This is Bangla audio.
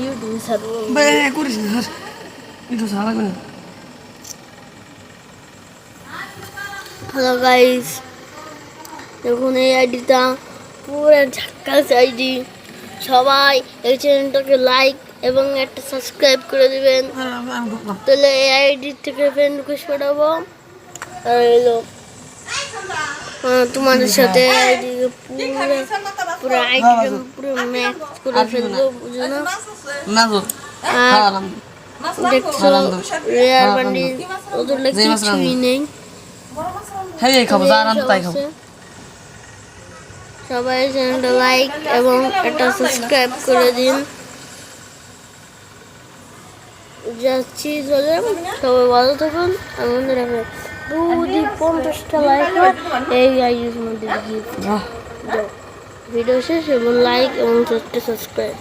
ইউটিউবে ছাড়বো। করিস না স্যার, একটু ছাড়া লাগবে না। হ্যালো গাইস, দেখুন এই আইডিটা পুরো ঝাক্কাস আইডি। সবাই এই চ্যানেলটাকে লাইক এবং একটা সাবস্ক্রাইব করে দিবেন। আমি ঢুকলাম। তাহলে এই আইডি থেকে ফ্রেন্ড রিকোয়েস্ট পাঠাবো। আর এলো তোমাদের সাথে আইডি পুরো আইডি পুরো ম্যাচ করে ফেলবো, বুঝো না? আর দেখছো রেয়ার বান্ডি ওদের কিছুই নেই। হ্যাঁ খাবো, যা আনন্দ তাই খাবো। সবাই চ্যানেলটা লাইক এবং একটা সাবস্ক্রাইব করে দিন। যাচ্ছি, চলে সবাই ভালো থাকুন, আনন্দ রাখবেন। 250টা লাইক এই আইডির মধ্যে ভিডিও শেষ এবং লাইক এবং একটা সাবস্ক্রাইব।